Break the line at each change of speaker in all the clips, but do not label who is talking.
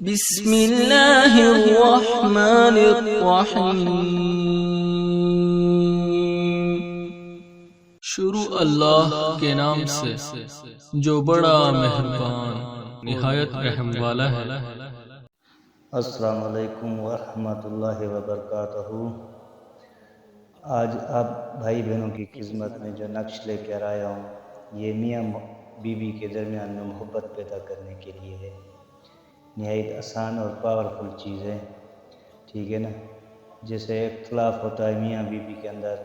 بسم اللہ الرحمن الرحیم۔ شروع اللہ کے نام سے جو بڑا مہربان نہایت رحم والا ہے۔
السلام علیکم ورحمۃ اللہ وبرکاتہ۔ آج آپ بھائی بہنوں کی خدمت میں جو نقش لے کر آیا ہوں، یہ میاں بیوی کے درمیان میں محبت پیدا کرنے کے لیے ہے۔ نہایت آسان اور پاورفل چیز ہے، ٹھیک ہے نا۔ جیسے اختلاف ہوتا ہے میاں بیوی کے اندر،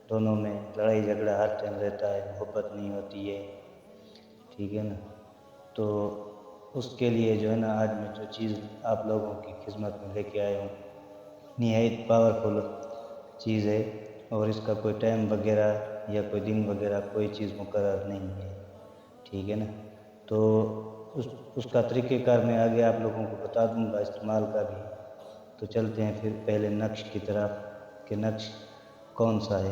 دونوں میں لڑائی جھگڑا ہر ٹائم رہتا ہے، محبت نہیں ہوتی ہے، ٹھیک ہے نا۔ تو اس کے لیے جو ہے نا آج میں جو چیز آپ لوگوں کی خدمت میں لے کے آیا ہوں، نہایت پاورفل چیز ہے، اور اس کا کوئی ٹائم وغیرہ یا کوئی دن وغیرہ کوئی چیز مقرر نہیں ہے، ٹھیک ہے نا۔ تو اس کا طریقہ کار میں آگے آپ لوگوں کو بتا دوں گا استعمال کا بھی۔ تو چلتے ہیں پھر پہلے نقش کی طرف کہ نقش کون سا ہے۔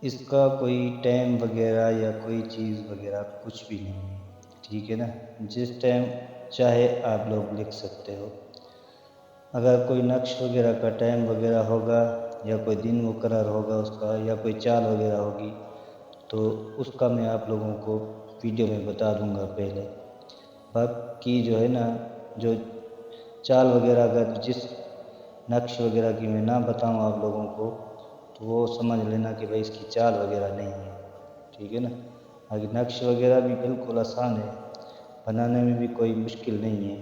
اس کا کوئی ٹائم وغیرہ یا کوئی چیز وغیرہ کچھ بھی نہیں ہے، ٹھیک ہے نا۔ جس ٹائم چاہے آپ لوگ لکھ سکتے ہو۔ اگر کوئی نقش وغیرہ کا ٹائم وغیرہ ہوگا یا کوئی دن مقرر ہوگا اس کا، یا کوئی چال وغیرہ ہوگی، تو اس کا میں آپ لوگوں کو ویڈیو میں بتا دوں گا پہلے۔ باقی جو ہے نا جو چال وغیرہ اگر جس نقش وغیرہ کی میں نہ بتاؤں آپ لوگوں کو، تو وہ سمجھ لینا کہ بھائی اس کی چال وغیرہ نہیں ہے، ٹھیک ہے نا۔ آگے نقش وغیرہ بھی بالکل آسان ہے، بنانے میں بھی کوئی مشکل نہیں ہے،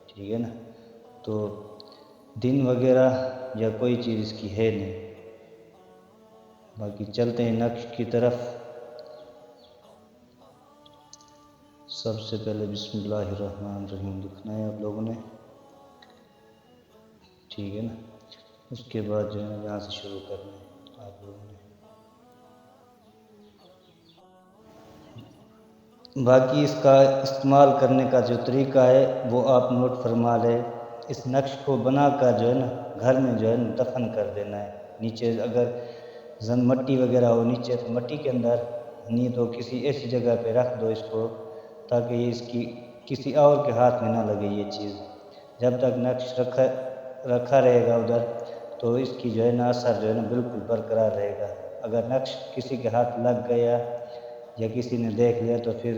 ٹھیک ہے نا۔ تو دن وغیرہ یا کوئی چیز اس کی ہے نہیں۔ باقی چلتے ہیں نقش کی طرف۔ سب سے پہلے بسم اللہ الرحمن الرحیم لکھنا ہے آپ لوگوں نے، ٹھیک ہے نا۔ اس کے بعد جو ہے یہاں سے شروع کرنا ہے آپ لوگوں نے۔ باقی اس کا استعمال کرنے کا جو طریقہ ہے وہ آپ نوٹ فرما لیں۔ اس نقش کو بنا کر جو ہے نا گھر میں جو ہے نا دفن کر دینا ہے۔ نیچے اگر مٹی وغیرہ ہو نیچے تو مٹی کے اندر، نہیں تو کسی ایسی جگہ پہ رکھ دو اس کو، تاکہ یہ اس کی کسی اور کے ہاتھ میں نہ لگے یہ چیز۔ جب تک نقش رکھا رہے گا ادھر، تو اس کی جو ہے نا اثر جو ہے نا بالکل برقرار رہے گا۔ اگر نقش کسی کے ہاتھ لگ گیا یا کسی نے دیکھ لیا تو پھر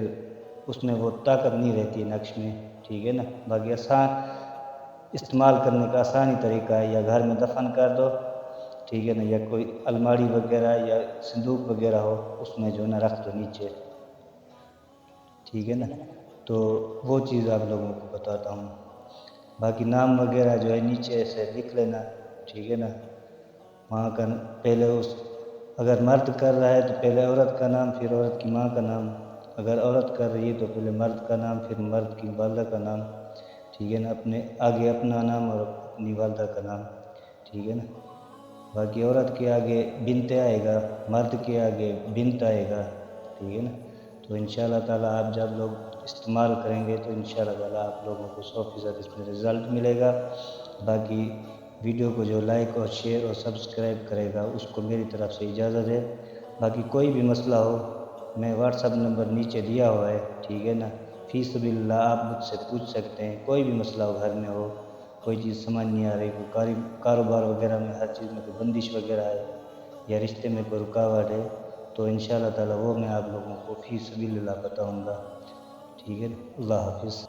اس میں وہ طاقت نہیں رہتی نقش میں، ٹھیک ہے نا۔ باقی آسان استعمال کرنے کا آسان ہی طریقہ ہے، یا گھر میں دفن کر دو، ٹھیک ہے نا، یا کوئی الماری وغیرہ یا صندوق وغیرہ ہو اس میں جو ہے نا رکھ دو نیچے، ٹھیک ہے نا۔ تو وہ چیز آپ لوگوں کو بتاتا ہوں۔ باقی نام وغیرہ جو ہے نیچے سے لکھ لینا، ٹھیک ہے نا۔ وہاں کا پہلے اگر مرد کر رہا ہے تو پہلے عورت کا نام، پھر عورت کی ماں کا نام۔ اگر عورت کر رہی ہے تو پہلے مرد کا نام، پھر مرد کی والدہ کا نام، ٹھیک ہے نا۔ آگے اپنا نام اور اپنی والدہ کا نام، ٹھیک ہے نا۔ باقی عورت کے آگے بنت آئے گا، مرد کے آگے بنت آئے گا، ٹھیک ہے نا۔ تو انشاءاللہ تعالیٰ آپ جب لوگ استعمال کریں گے تو انشاءاللہ تعالیٰ آپ لوگوں کو 100% اس میں رزلٹ ملے گا۔ باقی ویڈیو کو جو لائک اور شیئر اور سبسکرائب کرے گا اس کو میری طرف سے اجازت ہے۔ باقی کوئی بھی مسئلہ ہو، میں واٹس ایپ نمبر نیچے دیا ہوا ہے، ٹھیک ہے نا۔ فی سبیل اللہ آپ مجھ سے پوچھ سکتے ہیں، کوئی بھی مسئلہ ہو گھر میں ہو، کوئی چیز سمجھ نہیں آ رہی، کوئی کاروبار وغیرہ میں ہر چیز میں کوئی بندش وغیرہ ہے، یا رشتے میں کوئی رکاوٹ ہے، تو انشاءاللہ تعالیٰ وہ میں آپ لوگوں کو فی سبیل اللہ بتاؤں گا، ٹھیک ہے۔ اللہ حافظ۔